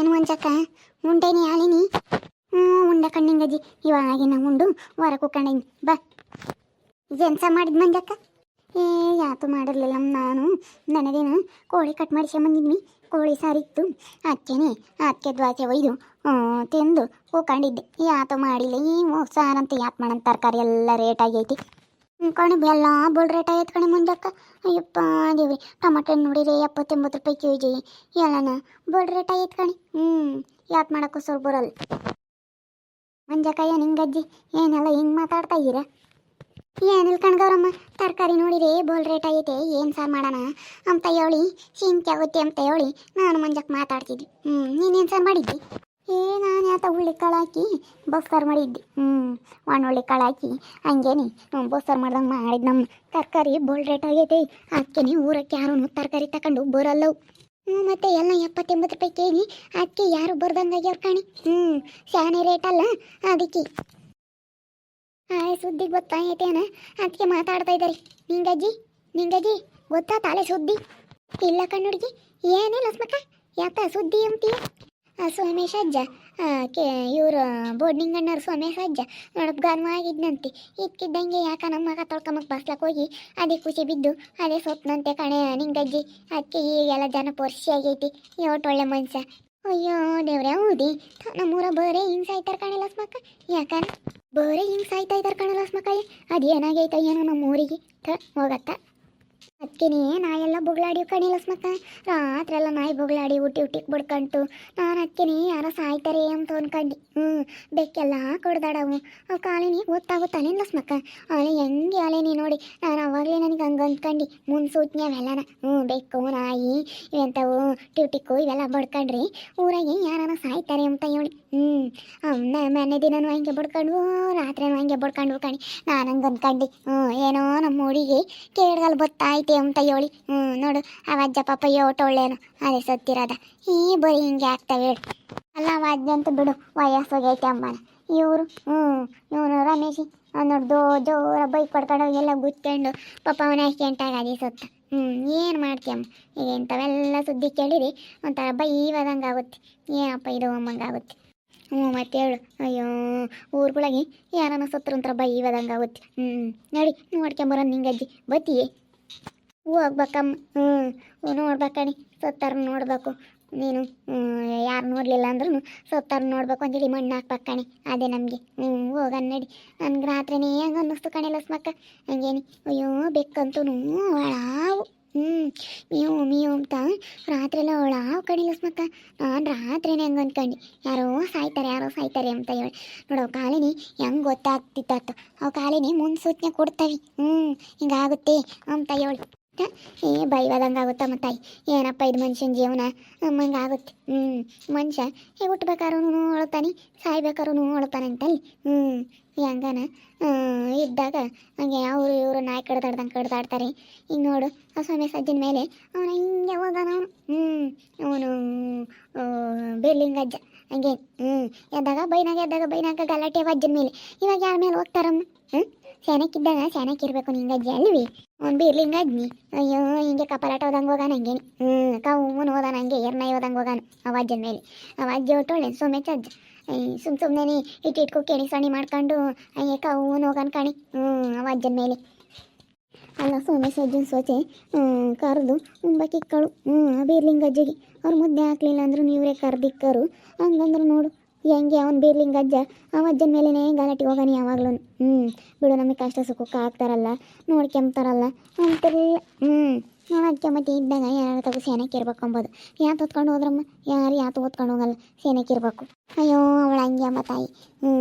ಏನು ಮಂಜಕ್ಕ ಉಂಡೇನಿ ಆಳಿನಿ. ಉಂಡ ಕಣ್ಣಿಂಗಜ್ಜಿ ಇವಾಗಿನ ಉಂಡು ಹೊರ ಕುಕ್ಕಂಡೀನಿ ಬಾ. ಜೆನ್ಸ ಮಾಡಿದ್ ಮಂಜಕ್ಕ? ಯಾತು ಮಾಡಿರ್ಲಿಲ್ಲ ನಾನು. ನನಗೇನು ಕೋಳಿ ಕಟ್ ಮಾಡಿಸ್ಕೊಂಬಂದಿದ್ವಿ. ಕೋಳಿ ಸಾರಿತ್ತು ಅಕ್ಕೇನೆ ಅದಕ್ಕೆ ದ್ವಾಸೆ ಒಯ್ದು ತಿಂದು ಕೂಕೊಂಡಿದ್ದೆ. ಯಾತು ಮಾಡಿಲ್ಲ. ಈ ಸಾರಂತ ಯಾಕೆ ಮಾಡಂತ ತರಕಾರಿ ಎಲ್ಲ ರೇಟ್ ಆಗೈತಿ ಕಣಿ. ಎಲ್ಲ ಬುಲ್ ರೇಟ್ ಆಗೈತೆ ಕಣಿ ಮಂಜಕ್ಕ. ಅಯ್ಯಪ್ಪ ದೇವ್ರಿ, ಟೊಮಟೊ ನೋಡಿರಿ 70-80 ರೂಪಾಯಿ ಕೆಜಿ. ಎಲ್ಲನ ಬುಲ್ ರೇಟ್ ಆಗೈತೆ ಕಣಿ. ಯಾಕೆ ಮಾಡೋಕ್ಕೂ ಸ್ವಲ್ಪ ಬರಲ್ಲ ಮಂಜಕ್ಕ. ಏನು ಹಿಂಗಜ್ಜಿ ಏನೆಲ್ಲ ಹಿಂಗೆ ಮಾತಾಡ್ತಾ ಇದ್ದೀರಾ? ಏನಿಲ್ಲ ಕಣ್ಗವ್ರಮ್ಮ, ತರಕಾರಿ ನೋಡಿರಿ ಬೋಲ್ ರೇಟ್ ಆಗೈತೆ. ಏನು ಸಾರು ಮಾಡೋಣ ಅಂತ ಹೇಳಿ ಸಿಂಕೆ ಆಗುತ್ತೆ ಅಂತ ಹೇಳಿ ನಾನು ಮಂಜಕ್ಕೆ ಮಾತಾಡ್ತಿದ್ವಿ. ನೀನೇನು ಸಾರು ಮಾಡಿದ್ದಿ? ನಾನು ಯಾತ ಹುಳ್ಳಿ ಕಾಳು ಹಾಕಿ ಬಸ್ಸಾರು ಮಾಡಿದ್ದೆ. ಒಳ್ಳಿ ಕಾಳು ಹಾಕಿ ಹಂಗೇನಿ ಬಸ್ಸಾರು ಮಾಡ್ದಂಗೆ ಮಾಡಿದ್ದು. ನಮ್ಮ ತರಕಾರಿ ಬೋಲ್ ರೇಟ್ ಆಗೈತೆ. ಅದಕ್ಕೆ ಊರಕ್ಕೆ ಯಾರೂ ತರಕಾರಿ ತಗೊಂಡು ಬರಲ್ಲವು. ಮತ್ತು ಎಲ್ಲ 70-80 ರೂಪಾಯಿ ಕೆಜಿ. ಅದಕ್ಕೆ ಯಾರು ಬರ್ದಂಗೆ ಆಗ್ಯಾವ್ರ ಕಾಣಿ. ಶಾನೆ ರೇಟ್ ಅಲ್ಲ ಅದಕ್ಕೆ. ಸುದ್ದಿಗೆ ಗೊತ್ತಾಗೈತೇನ ಅದಕ್ಕೆ ಮಾತಾಡ್ತಾ ಇದ್ದಾರೆ. ನಿಂಗಜ್ಜಿ ಗೊತ್ತಾ ತಾಳೆ ಸುದ್ದಿ? ಇಲ್ಲ ಕಣ್ಣುಡ್ಗಿ, ಏನಿಲ್ಲ ಸ್ಮಕ್ಕ. ಯಾಕ ಸುದ್ದಿ ಅಂತೀಯ? ಸೋಮೇಶ್ ಅಜ್ಜ ಇವರು ಬೋರ್ಡಿಂಗಣ್ಣರು ಸೋಮೇಶ್ ಅಜ್ಜ ನೋಡಪ್ಪ ಗನ್ವಾಗಿದ್ನಂತೆ. ಇದ್ಕಿದ್ದಂಗೆ ಯಾಕ ನಮ್ಮ ಮಗ ತೊಳ್ಕೊಂಬಕ್ಕೆ ಬಸ್ಲಕ್ಕೆ ಹೋಗಿ ಅದೇ ಖುಷಿ ಬಿದ್ದು ಅದೇ ಸೊಪ್ಪನಂತೆ ಕಣೆ ನಿಂಗಜ್ಜಿ. ಅದಕ್ಕೆ ಈಗೆಲ್ಲ ಜನ ಪೊರ್ಸಿ ಆಗೈತಿ. ಒಳ್ಳೆ ಮನುಷ್ಯ. ಅಯ್ಯೋ ದೇವ್ರೆ, ಹೌದಿ ನಮ್ಮೂರ ಬರೇ ಹಿಂಗೆ ಸಾಯ್ತಾರೆ ಕಾಣಿಲ್ಲ ಸ್ಮಕ್ಕ. ಯಾಕ ಬರೇ ಹಿಂಗೆ ಸಾಯ್ತಾ ಇದ್ದಾರೆ ಕಾಣಲ್ಲ ಸ್ಮಕ್ಕಯ್ಯ. ಅದು ಏನಾಗೈತ ಏನೋ ನಮ್ಮ ಊರಿಗೆ ಹೋಗತ್ತ. ಅದಕ್ಕೇನೆ ನಾಯೆಲ್ಲ ಬೊಗಳಾಡಿ ಕಣಿಲ್ಲ ಸ್ಮಕ್ಕ. ರಾತ್ರಿ ಎಲ್ಲ ನಾಯಿ ಬೊಗಳಾಡಿ ಹುಟ್ಟಿಗೆ ಬಡ್ಕಂಟು. ನಾನು ಅದಕ್ಕೇನೆ ಯಾರೋ ಸಾಯ್ತಾರೆ ಅಂತ ಅನ್ಕಂಡು ಬೆಕ್ಕೆಲ್ಲ ಕೊಡ್ದಾಡವು. ಅವು ಕಾಲಿನಿ ಗೊತ್ತಾಗುತ್ತಾನಿಲ್ಲ ಸ್ಮಕ್ಕ. ಅವಳೆ ಹೆಂಗೆ ಅಲೇನಿ ನೋಡಿ. ನಾನು ಅವಾಗಲೇ ನನಗೆ ಹಂಗೆ ಅಂದ್ಕೊಂಡು ಮುನ್ಸೂಚನೆ ಅವೆಲ್ಲನ ಬೆಕ್ಕು ನಾಯಿ ಇವೆಂಥವು ಟ್ಯೂಟಿಕ್ಕು ಇವೆಲ್ಲ ಬಡ್ಕೊಂಡ್ರಿ ಊರಾಗೆ ಯಾರನ್ನ ಸಾಯ್ತಾರೆ ಅಂತ ಹೇಳಿ. ಮೊನ್ನೆ ದಿನನೂ ಹಂಗೆ ಬಡ್ಕೊಂಡ್ವು, ರಾತ್ರಿನೂ ಹಂಗೆ ಬಡ್ಕೊಂಡ್ವು ಕಣಿ. ನಾನು ಹಂಗೆ ಅಂದ್ಕೊಂಡು ಏನೋ ನಮ್ಮ ಹುಡುಗಿ ಕೇಳ್ಗಲ್ ಬತ್ತಾಯ್ತು ಅಂತ ಹೇಳಿ. ನೋಡು ಅವಜ್ಜ ಪಾಪ ಒಳ್ಳೇನು ಅದೇ ಸತ್ತಿರೋದ. ಬರೀ ಹಿಂಗೆ ಆಗ್ತಾವೆ ಹೇಳಿ. ಅಲ್ಲ ಅವಜ್ಜ ಅಂತ ಬಿಡು, ವಯಸ್ಸೋಗೈತೆ ಅಮ್ಮನ. ಇವನು ರಮೇಶಿ ನೋಡ್ದು ಜೋರ ಬೈಕ್ ಪಡ್ಕೊಂಡು ಎಲ್ಲ ಗುತ್ಕೊಂಡು ಪಾಪ ಅವನ ಆಕ್ಸಿಡೆಂಟಾಗಿ ಅದೇ ಸತ್ತ. ಏನು ಮಾಡ್ತೀಯಮ್ಮ. ಈಗ ಇಂಥವೆಲ್ಲ ಸುದ್ದಿ ಕೇಳಿರಿ ಒಂಥರ ಬೈವದಂಗೆ ಆಗುತ್ತೆ. ಏನಪ್ಪ ಇದು ಅಮ್ಮಂಗೆ ಆಗುತ್ತೆ. ಮತ್ತೆ ಹೇಳು. ಅಯ್ಯೋ ಊರುಗಳಿಗೆ ಯಾರನ್ನ ಸತ್ರು ಒಂಥರ ಬೈವದಂಗೆ ಆಗುತ್ತೆ. ನಡಿ ನೋಡ್ಕೊಂಬರೋಣ ನಿಂಗಜ್ಜಿ ಬತ್ತೀಯೇ? ಹೋಗ್ಬೇಕಮ್ಮ. ನೋಡ್ಬೇಕಣಿ, ಸತ್ತಾರ ನೋಡ್ಬೇಕು. ನೀನು ಯಾರು ನೋಡಲಿಲ್ಲ ಅಂದ್ರೂ ಸತ್ತಾರ ನೋಡ್ಬೇಕು ಅಂತೇಳಿ ಮಣ್ಣು ಹಾಕ್ಬೇಕಣಿ. ಅದೇ ನಮಗೆ ಹೋಗನ್ ನಡಿ. ನನ್ಗೆ ರಾತ್ರಿನೇ ಹೆಂಗೆ ಅನ್ನಿಸ್ತು ಕಣಿಲ್ಲ ಸ್ಮಕ್ಕ. ಹಂಗೇನಿ ಅಯ್ಯೋ ಬೆಕ್ಕಂತೂ ಒಳಾವು ಮೀವು ಅಂತ ರಾತ್ರಿಯೆಲ್ಲ ಒಳಾವು ಕಣಿಲ್ಲ ಸ್ಮಕ್ಕ. ನಾನು ರಾತ್ರಿನೇ ಹೆಂಗೆ ಅಂದ್ಕೊಂಡು ಯಾರೋ ಸಾಯ್ತಾರೆ ಅಂತ ಹೇಳಿ. ನೋಡೋ ಕಾಲಿನಿ ಹೆಂಗೆ ಗೊತ್ತಾಗ್ತಿತ್ತು. ಅವು ಕಾಲಿನಿ ಮುನ್ಸೂಚನೆ ಕೊಡ್ತವೆ. ಹಿಂಗಾಗುತ್ತೆ ಅಂತ ಹೇಳಿ. ಬೈವಾದಂಗೆ ಆಗುತ್ತ ಮತ್ತಾಯಿ. ಏನಪ್ಪ ಇದು ಮನುಷ್ಯನ ಜೀವನ ನಮ್ಮಂಗೆ ಆಗುತ್ತೆ. ಮನುಷ್ಯ ಹುಟ್ಟಬೇಕಾದ್ರೂ ಅಳ್ತಾನೆ, ಸಾಯ್ಬೇಕಾದ್ರೂ ಅಳ್ತಾನೆ ಅಂತಲ್ಲಿ. ಹೆಂಗನ ಇದ್ದಾಗ ಹಂಗೆ ಅವರು ಇವರು ನಾಯಿ ಕಡ್ದಾಡ್ತಾರೆ. ಈಗ ನೋಡು ಆ ಸ್ವಾಮಿ ಸಜ್ಜನ ಮೇಲೆ ಅವನ ಹಿಂಗೆ ಹೋದಾನ. ಅವನು ಬಿರ್ಲಿಂಗಜ್ಜ ಹಂಗೆ ಎದ್ದಾಗ ಬೈನಾಗ ಗಲಾಟೆ ಅಜ್ಜನ ಮೇಲೆ. ಇವಾಗ ಯಾರ ಮೇಲೆ ಹೋಗ್ತಾರಮ್ಮ? ಸ್ಯಾನಕ್ಕಿದ್ದಾಗ ಸ್ಯಾನಕ್ಕಿರ್ಬೇಕು ನಿಂಗಜ್ಜಿ ಅಲ್ವಿ. ಅವ್ನು ಬಿರ್ಲಿಂಗಜ್ಞಿ. ಅಯ್ಯೋ ಹಿಂಗೆ ಕಪಾಲಾಟ ಹೋದಂಗೆ ಹೋಗಾನ ಹಂಗೇನಿ. ಕವ್ವನು ಹೋದಾನ ಹಂಗೆ ಎರ್ನಾಯಿ ಹೋದಂಗೆ ಹೋಗಾನ ಅವ ಅಜ್ಜನ ಮೇಲೆ. ಅವ ಅಜ್ಜಿ ಒಟ್ಟೊಳ್ಳೆ ಸೋಮೇಚ್ ಅಜ್ಜ. ಸುಮ್ಮನೆ ಇಟ್ಟಿಟ್ಕೊ ಕೇಳಿ ಸಣಿ ಮಾಡ್ಕೊಂಡು ಹಂಗೆ ಕವ್ವನು ಹೋಗಾನ ಕಾಣಿ ಅವ ಅಜ್ಜನ ಮೇಲೆ. ಅಲ್ಲ ಸೋಮೇಶ್ ಅಜ್ಜನ ಸೋಚೆ ಕರೆದು ಉಂಬಕ್ಕಿಕ್ಕಳು ಬೀರ್ಲಿಂಗಜ್ಜಿಗೆ. ಅವ್ರು ಮುದ್ದೆ ಹಾಕ್ಲಿಲ್ಲ ಅಂದ್ರು ನೀವರೇ ಕರ್ದಿಕ್ಕರು. ಹಂಗಂದ್ರು ನೋಡು ಹೆಂಗೆ ಅವ್ನು ಬೀರ್ಲಿಂಗಜ್ಜ ಅವ ಅಜ್ಜನ ಮೇಲೇ ಗಲಾಟೆ ಹೋಗಾನಿ ಯಾವಾಗ್ಲೂ. ಬಿಡು, ನಮಗೆ ಕಷ್ಟ ಸುಖಕ್ಕೆ ಹಾಕ್ತಾರಲ್ಲ, ನೋಡ್ಕೊಂತಾರಲ್ಲ ಅಂತಿರಲಿಲ್ಲ. ಅದಕ್ಕೆ ಮತ್ತೆ ಇದ್ದಾಗ ಯಾರು ತಗೋ ಸೇನಕ್ಕೆ ಇರ್ಬೇಕು ಅಂಬೋದು. ಯಾತು ಹೊತ್ಕೊಂಡು ಹೋದ್ರಮ್ಮ? ಯಾತು ಹೊತ್ಕೊಂಡು ಹೋಗಲ್ಲ, ಸೇನಕ್ಕೆ ಇರಬೇಕು. ಅಯ್ಯೋ ಅವಳ ಹಂಗೆ ಅಮ್ಮ ತಾಯಿ.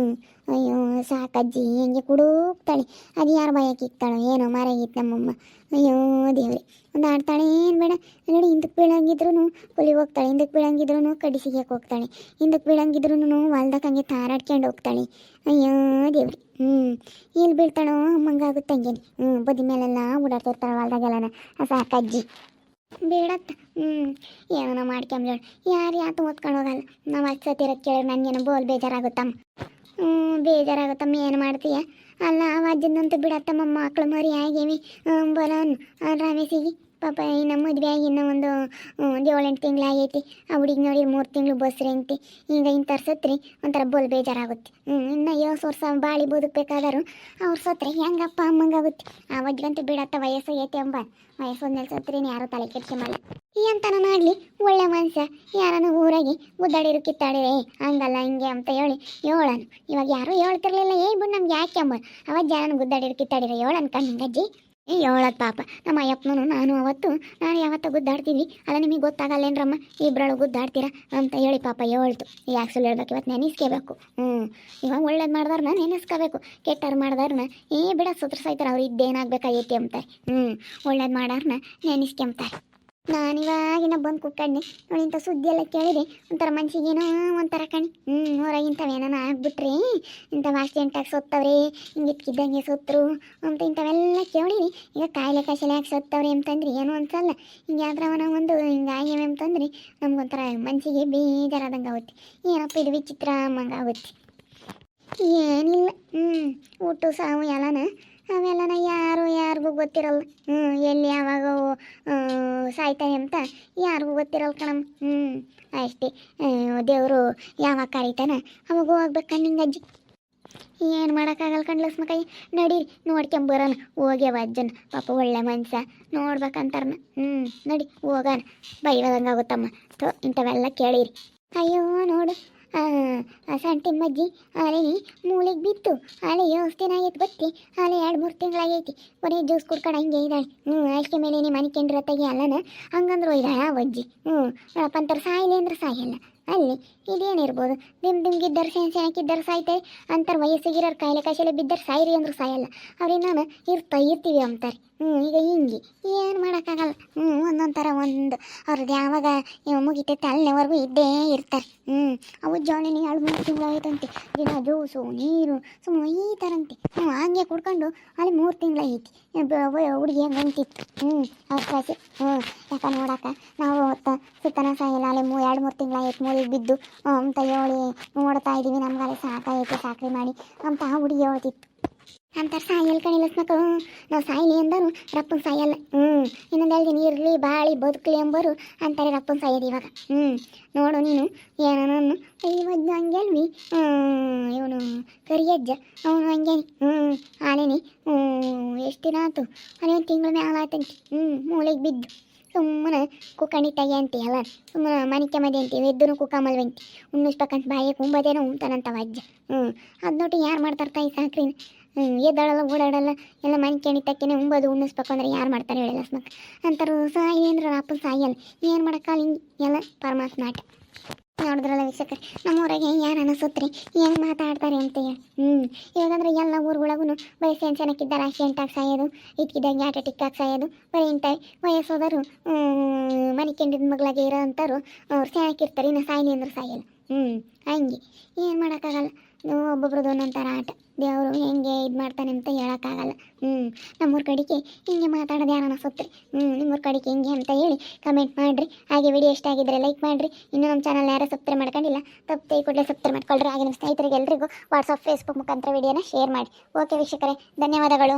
ಅಯ್ಯೋ ಸಾಕಜ್ಜಿ ಹೆಂಗೆ ಕುಡುಕ್ತಾಳೆ. ಅದು ಯಾರು ಭಯಕ್ಕೆ ಇಕ್ತಾಳೋ ಏನೋ ಮಾರಾಗಿತ್ತು ನಮ್ಮಮ್ಮ. ಅಯ್ಯೋ ದೇವ್ರಿ, ಒಂದು ಆಡ್ತಾಳೆ ಏನು ಬೇಡ ನೋಡಿ. ಹಿಂದಕ್ಕೆ ಬೀಳಂಗಿದ್ರು ಕೊಲಿಗೆ ಹೋಗ್ತಾಳೆ, ಹಿಂದಕ್ಕೆ ಬೀಳಂಗಿದ್ರು ಕಡ್ಡಿ ಸಿಗಿಯಕ್ಕೆ ಹೋಗ್ತಾಳೆ, ಹಿಂದಕ್ಕೆ ಬೀಳಂಗಿದ್ರು ಹೊಲ್ದಕ್ಕೆ ಹಂಗೆ ತಾರಾಡ್ಕೊಂಡು ಹೋಗ್ತಾಳೆ. ಅಯ್ಯೋ ದೇವ್ರಿ, ಎಲ್ಲಿ ಬೀಳ್ತಾಳೋ ಅಮ್ಮಂಗಾಗುತ್ತೆ ಹಂಗೇನಿ. ಬದಿ ಮೇಲೆಲ್ಲ ಓಡಾಡ್ತಿರ್ತಾಳೆ ಹೊಲ್ದಾಗೆಲ್ಲನ. ಸಾಕಜ್ಜಿ ಬೇಡತ್ತ. ಏನೋ ಮಾಡ್ಕೊಂಬ್ಲೇಳು. ಯಾತು ಓದ್ಕೊಂಡು ಹೋಗಲ್ಲ. ನಾವು ಅಷ್ಟು ಸತಿರೋದು ಕೇಳಿ ನನಗೇನೋ ಬೋಲ್ ಬೇಜಾರಾಗುತ್ತಮ್ಮ. ಬೇಜಾರಾಗುತ್ತಮ್ಮ, ಏನು ಮಾಡ್ತೀಯ? ಅಲ್ಲ ಅವ ಅಜ್ಜನಂತೂ ಬಿಡತ್ತಮ್ಮ, ಮಕ್ಕಳು ಮರಿ ಆಗೇವಿ ಬರೋನು ರಮೇಶಿಗೆ. ಪಾಪ ಇನ್ನು ಮದುವೆ ಆಗಿ ಇನ್ನೂ ಒಂದು 7-8 ತಿಂಗಳು ಆಗೈತಿ. ಆ ಹುಡುಗಿ ನೋಡಿ 3 ತಿಂಗಳು ಬಸ್ರಿ ಅಂತಿ. ಈಗ ಇಂಥವ್ರು ಸತ್ರಿ ಒಂಥರ ಬೋಲ್ ಬೇಜಾರಾಗುತ್ತೆ. ಇನ್ನು 7 ವರ್ಷ ಬಾಳಿ ಬದುಕಬೇಕಾದರೂ ಅವ್ರು ಸತ್ರೆ ಹೆಂಗಪ್ಪ ಅಮ್ಮಂಗಾಗುತ್ತೆ. ಆ ವಜ್ಗಂತೂ ಬಿಡತ್ತ ವಯಸ್ಸಾಗೈತೆ ಎಂಬ ವಯಸ್ಸೊಂದ್ಮೇಲೆ ಸತ್ರಿ ಯಾರು ತಲೆ ಕೆಡ್ಸ್ಕೊಂಬಲ್ಲ. ಎಂತನಾಗಲಿ ಒಳ್ಳೆ ಮನುಷ್ಯ ಯಾರನ್ನ ಊರಾಗಿ ಗುದ್ದಾಡಿರು ಕಿತ್ತಾಡಿರೆ ಹಂಗಲ್ಲ ಹಿಂಗೆ ಅಂತ ಹೇಳನು. ಇವಾಗ ಯಾರೂ ಹೇಳ್ತಿರ್ಲಿಲ್ಲ, ಬಿಡು ನಮ್ಗೆ ಯಾಕೆ ಅಂಬ ಅವಾಗ ಜನ ಗುದ್ದಾಡಿರು ಕಿತ್ತಾಡಿರ ಹೇಳನ್ ಕಣ್ಣಂಗಜ್ಜಿ ಹೇಳದ್ ಪಾಪ. ನಮ್ಮ ಅಯ್ಯಪ್ಪನೂ ನಾನು ಯಾವತ್ತ ಗುದ್ದಾಡ್ತೀವಿ ಅಲ್ಲ ನಿಮಗೆ ಗೊತ್ತಾಗಲ್ಲೇನ್ರಮ್ಮ ಇಬ್ಬರಳು ಗುದ್ದಾಡ್ತೀರಾ ಅಂತ ಹೇಳಿ ಪಾಪ ಹೇಳ್ತು. ಯಾಕೆ ಸುಳ್ಳು ಹೇಳ್ಬೇಕು, ಇವತ್ತು ನೆನೆಸ್ಕೋಬೇಕು. ಇವಾಗ ಒಳ್ಳೇದು ಮಾಡ್ದಾರನ್ನ ನೆನೆಸ್ಕೋಬೇಕು, ಕೆಟ್ಟವ್ರು ಮಾಡ್ದಾರನ್ನ ಬಿಡ ಸುತ್ತರ್ಸಾಯ್ತಾರೆ. ಅವ್ರು ಇದ್ದೇನಾಗಬೇಕಾಗೈತಿ ಅಂತಾರೆ. ಒಳ್ಳೇದು ಮಾಡಾರನ್ನ ನೆನೆಸ್ಕೊಂತಾರೆ. ನಾನಿವಾಗಿನ ಬಂದು ಕುಕ್ಕಣ್ಣೆ ನೋಡಿ ಇಂಥ ಸುದ್ದಿ ಎಲ್ಲ ಕೇಳಿದೆ ಒಂಥರ ಮನ್ಸಿಗೇನೋ ಒಂಥರ ಕಣಿ. ಹೊರಗಿಂಥವೇನ ಆಗ್ಬಿಟ್ರಿ ಇಂಥವು ಆಕ್ಸಿಡೆಂಟಾಗಿ ಸತ್ತವ್ರಿ, ಹಿಂಗಿದ್ಕಿದ್ದಂಗೆ ಸತ್ತರು ಅಂತ ಇಂಥವೆಲ್ಲ ಕೇಳಿರಿ. ಈಗ ಕಾಯಿಲೆ ಕಾಯಿಲೆ ಯಾಕೆ ಸತ್ತವ್ರಿ ಅಂತಂದ್ರಿ ಏನೋ ಅನ್ಸಲ್ಲ. ಹಿಂಗೆ ಯಾವ್ದ್ರವನ ಒಂದು ಹಿಂಗಾಗ್ಯವೆ ಅಂತಂದ್ರಿ ನಮ್ಗೊಂಥರ ಮನಸ್ಸಿಗೆ ಬೇಜಾರಾದಂಗೆ ಆಗುತ್ತೆ. ಏನಪ್ಪ ಇದು ವಿಚಿತ್ರ ಅಮ್ಮಂಗೆ ಆಗುತ್ತೆ. ಏನಿಲ್ಲ ಊಟ ಸಾವು ಎಲ್ಲನ ಅವೆಲ್ಲನ ಯಾರಿಗೂ ಗೊತ್ತಿರಲ್ಲ. ಎಲ್ಲಿ ಯಾವಾಗ ಸಾಯ್ತಾನೆ ಅಂತ ಯಾರಿಗೂ ಗೊತ್ತಿರಲ್ಲ ಕಣಮ್ಮ. ಅಷ್ಟೇ ದೇವರು ಯಾವಾಗ ಕರೀತಾನೆ ಅವಾಗ ಹೋಗ್ಬೇಕು ಕಣ್ಣಿಂಗಜ್ಜಿ. ಏನು ಮಾಡೋಕ್ಕಾಗಲ್ಲ ಕಣ್ಲಸ್ಮ ಕೈ ನಡೀರಿ ನೋಡ್ಕೊಂಬರೋಣ ಹೋಗ್ಯವ ಅಜ್ಜನ ಪಾಪ ಒಳ್ಳೆ ಮನುಷ್ಯ ನೋಡ್ಬೇಕಂತಾರನ. ನಡಿ ಹೋಗೋಣ ಬೈವದಂಗೆ ಆಗುತ್ತಮ್ಮ ಇಂಥವೆಲ್ಲ ಕೇಳಿರಿ. ಅಯ್ಯೋ ನೋಡು ಸಂಟಿಮ್ಮಜ್ಜಿ ಆಲೆ ಮೂಳೆಗೆ ಬಿತ್ತು ಆಲೆ ದಿನ ಆಗೈತೆ ಬತ್ತಿ ಆಲೆ 2-3 ತಿಂಗಳಾಗೈತಿ. ಬರೀ ಜ್ಯೂಸ್ ಕುಡ್ಕೊಂಡು ಹಂಗೆ ಇದ್ದಾಳೆ. ಅಷ್ಟೇ ಮೇಲೆ ನಿಮ್ಮ ಮನೆ ಕೆಂಡ್ರತ್ತಾಗಿ ಅಲ್ಲನ ಹಂಗಂದ್ರು ಇದ್ದಾಳೆ ಆ ಅಜ್ಜಿ. ಅಂತಾರ ಸಾಯಿಲೆ ಅಂದ್ರೆ ಸಾಯಲ್ಲ. ಅಲ್ಲಿ ಇದೇನಿರ್ಬೋದು ದಿಮ್ಗಿದ್ದರು ಸೆಣಕಿದ್ದರು ಸಾಯ್ತಾರೆ ಅಂತಾರೆ. ವಯಸ್ಸಿಗಿರೋರು ಕಾಯಿಲೆ ಕಾಯಿಲೆ ಬಿದ್ದರೆ ಸಾಯಿರಿ ಅಂದ್ರು ಸಾಯಲ್ಲ. ಅವ್ರೇನಾನು ಇರ್ತೀವಿ ಅಂತಾರೆ. ಈಗ ಹಿಂಗೆ ಏನು ಮಾಡೋಕ್ಕಾಗಲ್ಲ. ಒಂದೊಂದು ಥರ ಅವ್ರದ್ದು ಯಾವಾಗ ಮುಗಿತೈತೆ ಅಲ್ಲಿನವರೆಗೂ ಇದ್ದೇ ಇರ್ತಾರೆ. ಅವು ಜೋಳಿನಿ 2-3 ತಿಂಗಳು ಆಯ್ತಂತೆ. ದಿನ ಜ್ಯೂಸು ನೀರು ಸುಮ್ಮನೆ ಈ ಥರ ಅಂತೆ. ಹಂಗೆ ಕುಡ್ಕೊಂಡು ಅಲ್ಲಿ 3 ತಿಂಗಳಾಗೈತಿ. ಹುಡುಗಿ ಹಂಗಂತಿತ್ತು. ಅವ್ರ ಕಾಸು ಯಾಕೆ ನೋಡಕ್ಕ ನಾವು ಸುತ್ತನ ಸಾಯಿಲ್ಲ ಅಲ್ಲಿ 2-3 ತಿಂಗಳಾಗೈತೆ ಮೂಲಿಗೆ ಬಿದ್ದು ಅಂತ ಹೇಳಿ ನೋಡ್ತಾ ಇದ್ದೀವಿ. ನಮ್ಗಲ್ಲಿ ಸಾಕಾಗೈತೆ ಸಾಕ್ರಿ ಮಾಡಿ ಅಂತ ಆ ಹುಡುಗಿ ಹೇಳ್ತಿತ್ತು. ಅಂತಾರೆ ಸಾಯಲ್ ಕಣಿಲಸ್ಮಕ್ಕ ನಾವು ಸಾಯಲಿ ಅಂದರು ರಪ್ಪನ ಸಾಯಲ್ಲ. ಇನ್ನೊಂದು 2 ದಿನ ಇರಲಿ ಬಾಳಿ ಬದುಕಲಿ ಎಂಬರು ಅಂತಾರೆ ರಪ್ಪನ ಸಾಯೋದು ಇವಾಗ. ನೋಡು ನೀನು ಏನೋ ಇವತ್ತು ಹಂಗೇಳ್ವಿ ಇವನು ಕರಿಯಜ್ಜ ಅವನು ಹಂಗೇನಿ ಆನೇನಿ ಎಷ್ಟು ದಿನ ಆಯ್ತು ಅಲ್ಲಿ 1 ತಿಂಗಳ ಮ್ಯಾಲ ಆಯ್ತಂತೆ. ಮೂಳೆಗೆ ಬಿದ್ದು ಸುಮ್ಮನೆ ಕುಕ್ಕಣಿತಾಗೆ ಅಂತೆ ಅಲ್ಲ ಸುಮ್ಮನೆ ಮನಿಕೆ ಮದಿ ಅಂತೀವಿ ಎದ್ದೂ ಕುಕ್ಕಮಲ್ವಂತಿ ಉಣ್ಣಿಸ್ಬೇಕಂತ ಬಾಯಿಗೆ ಕುಂಬದೇನೋ ಉಣ್ತಾನಂತವ ಅಜ್ಜ. ಅದು ನೋಡಿ ಯಾರು ಮಾಡ್ತಾರೆ ತಾಯಿ ಸಾಕ್ರಿನ. ಎದ್ದಾಡಲ್ಲ ಓಡಾಡಲ್ಲ ಎಲ್ಲ ಮನೆ ಕೆಣಿತಕ್ಕೇನೆ ಉಂಬೋದು ಉಣ್ಣಿಸ್ಬೇಕು ಅಂದ್ರೆ ಯಾರು ಮಾಡ್ತಾರೆ ಹೇಳಿಲ್ಲ ಸ್ಮಕ್ ಅಂತಾರೆ. ಸಾಯಿ ಅಂದ್ರೆ ಅಪ್ಪನ ಸಾಯಲ್ಲ ಏನು ಮಾಡೋಕ್ಕಲ್ಲ. ಹಿಂಗೆ ಎಲ್ಲ ಪರಮಾತ್ಮ ಆಟ ನೋಡಿದ್ರಲ್ಲ ವೀಕ್ಷಕರು. ನಮ್ಮೂರಾಗೆ ಯಾರು ಅನಿಸುತ್ರಿ ಹೆಂಗೆ ಮಾತಾಡ್ತಾರೆ ಅಂತ ಹೇಳಿ. ಇವಾಗಂದ್ರೆ ಎಲ್ಲ ಊರುಗಳಿಗೂ ಬರೀ ಸೆಣಕಿದ್ದಾರೆ ಆಕ್ಸಿಡೆಂಟಾಗಿ ಸಾಯೋದು ಇದ್ಕಿದ್ದಂಗೆ ಹಾರ್ಟ್ ಅಟ್ಯಾಕ್ ಸಾಯೋದು ಬರೀ ಇಂಥ ವಯಸ್ಸೋದರು ಮನೆ ಕೆಂಡಿದ ಮಗಳಾಗೆ ಇರೋ ಅಂಥವ್ರು ಅವ್ರು ಸೆಣಕಿರ್ತಾರೆ. ಇನ್ನು ಸಾಯಿಲಿ ಅಂದ್ರೆ ಸಾಯಲ್ಲ. ಹಂಗೆ ಏನು ಮಾಡೋಕ್ಕಾಗಲ್ಲ. ಒಬ್ಬೊಬ್ರದ್ದು ಒಂದೊಂಥರ ಆಟ. ದೇವರು ಹೆಂಗೆ ಇದು ಮಾಡ್ತಾನೆ ಅಂತ ಹೇಳೋಕ್ಕಾಗಲ್ಲ. ನಮ್ಮೂರ ಕಡೆಗೆ ಹಿಂಗೆ ಮಾತಾಡೋದು ಯಾರು ಅನಿಸುತ್ತೆ. ನಿಮ್ಮೂರ ಕಡೆಗೆ ಹಿಂಗೆ ಅಂತ ಹೇಳಿ ಕಮೆಂಟ್ ಮಾಡಿರಿ. ಹಾಗೆ ವಿಡಿಯೋ ಇಷ್ಟ ಆಗಿದ್ದರೆ ಲೈಕ್ ಮಾಡಿರಿ. ಇನ್ನೂ ನಮ್ಮ ಚಾನಲ್ ಯಾರು ಸಬ್ಸ್ಕ್ರೈಬ್ ಮಾಡ್ಕೊಂಡಿಲ್ಲ ತಪ್ಪು ಕೂಡಲೇ ಸಬ್ಸ್ಕ್ರೈಬ್ ಮಾಡ್ಕೊಳ್ರಿ. ಹಾಗೆ ನಿಮ್ಮ ಸ್ನೇಹಿತರಿಗೆ ಎಲ್ರಿಗೂ ವಾಟ್ಸಪ್ ಫೇಸ್ಬುಕ್ ಮುಖಾಂತರ ವಿಡಿಯೋನ ಶೇರ್ ಮಾಡಿ. ಓಕೆ ವೀಕ್ಷಕರೇ ಧನ್ಯವಾದಗಳು.